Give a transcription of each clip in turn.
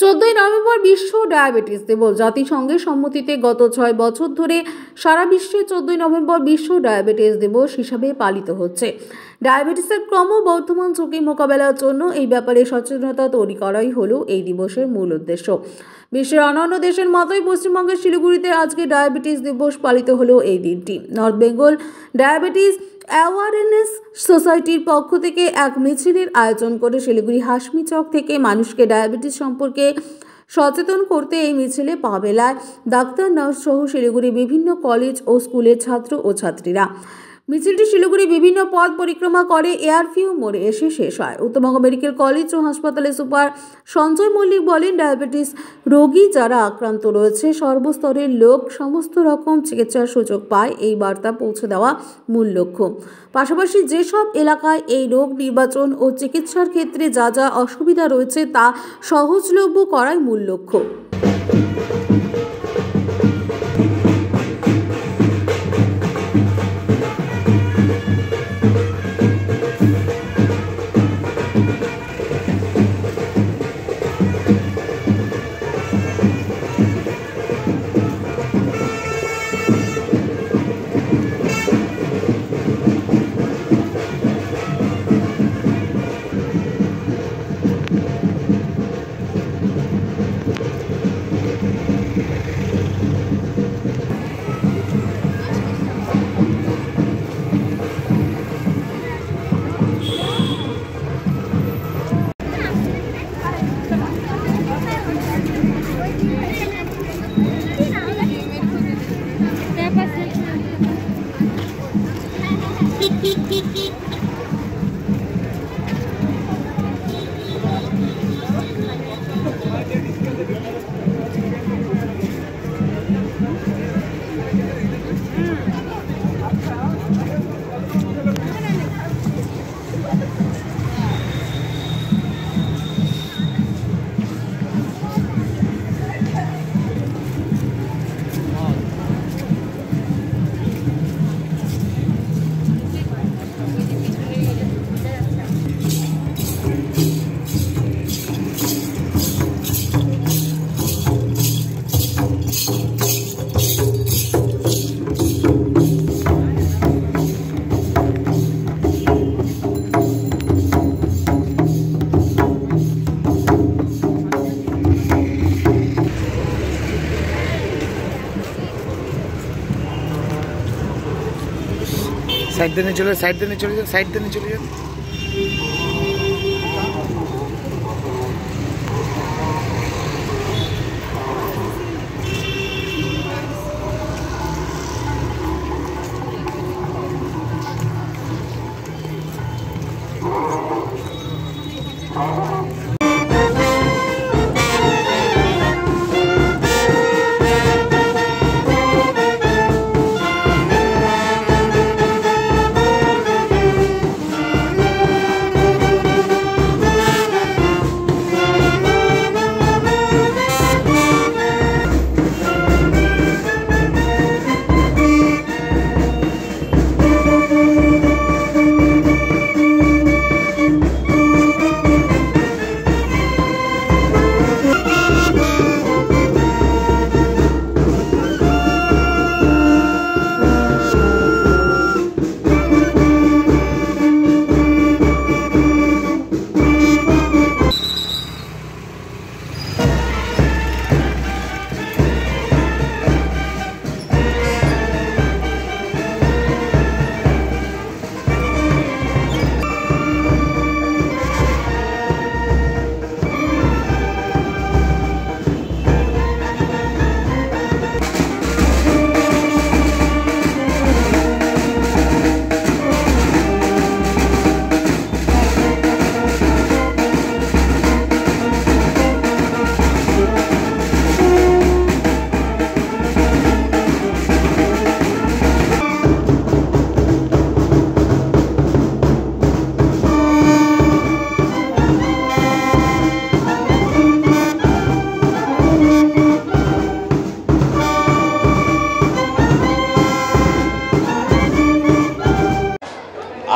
14ই November বিশ্ব diabetes দিবস। জাতিসংঘের সম্মতিতে গত 6 বছর ধরে সারা বিশ্বে 14ই নভেম্বর বিশ্ব ডায়াবেটিস দিবস হিসাবে পালিত হচ্ছে। ডায়াবেটিসের ক্রমবর্ধমান ঝুঁকি মোকাবেলার জন্য এই ব্যাপারে সচেতনতা তৈরি করাই হলো এই দিবসের মূল উদ্দেশ্য। বিশ্বের অন্যান্য দেশের মতোই পশ্চিমবঙ্গের শিলিগুড়িতে আজকে ডায়াবেটিস দিবস পালিত হলো এই দিনটি। নর্থ বেঙ্গল ডায়াবেটিস অ্যাওয়ারনেস সোসাইটির পক্ষ থেকে এক মিছিলের আয়োজন করে শিলিগুড়ি হাসমি চক থেকে মানুষকে ডায়াবেটিস সম্পর্কে সচেতন করতে এই মিছিলে পা মেলায় ডাক্তার, নার্স সহ শিলিগুড়ি বিভিন্ন কলেজ ও স্কুলের ছাত্র ও ছাত্রীরা। মিছিলটি শিলিগুড়ি বিভিন্ন পথ পরিক্রমা করে এয়ারভিউ মোড়ে এসে শেষ হয়। উত্তরবঙ্গ মেডিকেল কলেজ ও হাসপাতালের সুপার সঞ্জয় মল্লিক বলেন, ডায়াবেটিস রোগী যারা আক্রান্ত রয়েছে সর্বস্তরের লোক সমস্ত রকম চিকিৎসার সুযোগ পায়, এই বার্তা পৌঁছে দেওয়া মূল লক্ষ্য। পাশাপাশি যেসব এলাকায় এই রোগ নির্বাচন ও চিকিৎসার ক্ষেত্রে যা যা অসুবিধা রয়েছে তা সহজলভ্য করাই মূল লক্ষ্য। साइड देने चले जाओ, साइड देने चले जाओ।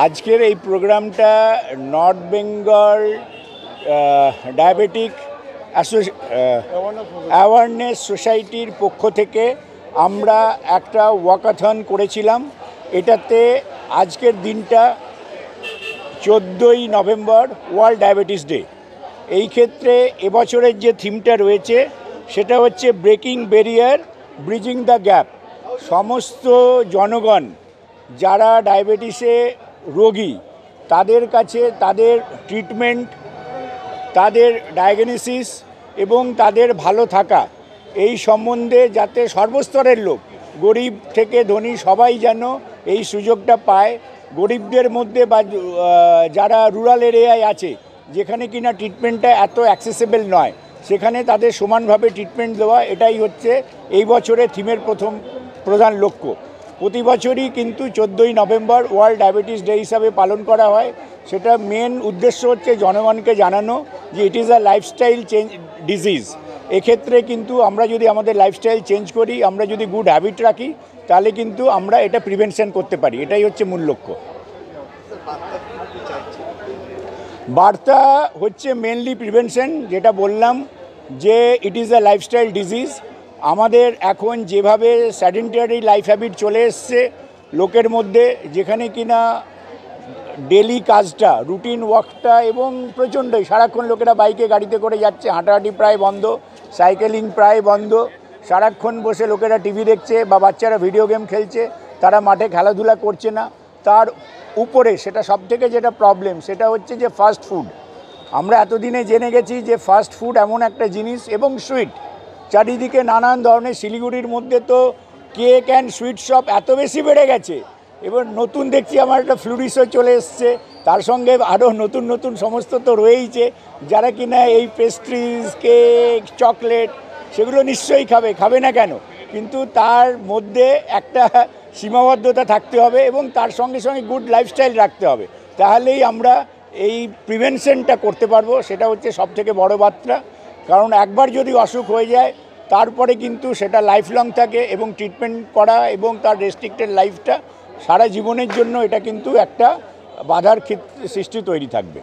আজকের এই প্রোগ্রামটা নর্থ বেঙ্গল ডায়াবেটিক অ্যাওয়ারনেস সোসাইটির পক্ষ থেকে আমরা একটা ওয়াকাথন করেছিলাম। এটাতে আজকের দিনটা 14ই নভেম্বর ওয়ার্ল্ড ডায়াবেটিস ডে। এই ক্ষেত্রে এবছরের যে থিমটা রয়েছে সেটা হচ্ছে breaking barrier, bridging the gap. সমস্ত জনগণ যারা ডায়াবেটিসে রোগী তাদের কাছে তাদের ট্রিটমেন্ট, তাদের ডায়াগনোসিস এবং তাদের ভালো থাকা এই সম্বন্ধে যাতে সর্বস্তরের লোক, গরিব থেকে ধনী সবাই যেন এই সুযোগটা পায়। গরিবদের মধ্যে বা যারা রুরাল এরিয়ায় আছে যেখানে কিনা ট্রিটমেন্টটা এত অ্যাক্সেসেবল নয়, সেখানে তাদের সমানভাবে ট্রিটমেন্ট দেওয়া, এটাই হচ্ছে এই বছরের থিমের প্রধান লক্ষ্য। প্রতি বছরই কিন্তু 14ই নভেম্বর ওয়ার্ল্ড ডায়াবেটিস ডে হিসাবে পালন করা হয়। সেটা মেন উদ্দেশ্য হচ্ছে জনগণকে জানানো যে it is a lifestyle change disease. এক্ষেত্রে কিন্তু আমরা যদি আমাদের লাইফস্টাইল চেঞ্জ করি, আমরা যদি গুড হ্যাবিট রাখি, তাহলে কিন্তু আমরা এটা প্রিভেনশন করতে পারি। এটাই হচ্ছে মূল লক্ষ্য। বার্তা হচ্ছে মেনলি প্রিভেনশন, যেটা বললাম যে it is a lifestyle disease. আমাদের এখন যেভাবে স্যাডেন্টারি লাইফ হ্যাবিট চলে এসছে লোকের মধ্যে, যেখানে কিনা ডেলি কাজটা, রুটিন ওয়ার্কটা এবং প্রচণ্ডই সারাক্ষণ লোকেরা বাইকে গাড়িতে করে যাচ্ছে, হাঁটাহাঁটি প্রায় বন্ধ, সাইকেলিং প্রায় বন্ধ, সারাক্ষণ বসে লোকেরা টিভি দেখছে বা বাচ্চারা ভিডিও গেম খেলছে, তারা মাঠে খেলাধুলা করছে না। তার উপরে সেটা সবথেকে যেটা প্রবলেম সেটা হচ্ছে যে ফাস্ট ফুড। আমরা এতদিনে জেনে গেছি যে ফাস্ট ফুড এমন একটা জিনিস, এবং সুইট চারিদিকে নানান ধরনের। শিলিগুড়ির মধ্যে তো কেক অ্যান্ড সুইট শপ এত বেশি বেড়ে গেছে। এবার নতুন দেখছি আমার একটা ফ্লুরিসও চলে এসছে, তার সঙ্গে আরও নতুন নতুন সমস্ত তো রয়েইছে। যারা কিনা এই পেস্ট্রিজ, কেক, চকলেট সেগুলো নিশ্চয়ই খাবে না কেন, কিন্তু তার মধ্যে একটা সীমাবদ্ধতা থাকতে হবে এবং তার সঙ্গে সঙ্গে গুড লাইফস্টাইল রাখতে হবে। তাহলেই আমরা এই প্রিভেনশনটা করতে পারবো। সেটা হচ্ছে সবথেকে বড় বার্তা। কারণ একবার যদি অসুখ হয়ে যায় তারপরে কিন্তু সেটা লাইফ লং থাকে, এবং ট্রিটমেন্ট করা এবং তার রেস্ট্রিক্টেড লাইফটা সারা জীবনের জন্য এটা কিন্তু একটা বাধার সৃষ্টি তৈরি থাকবে।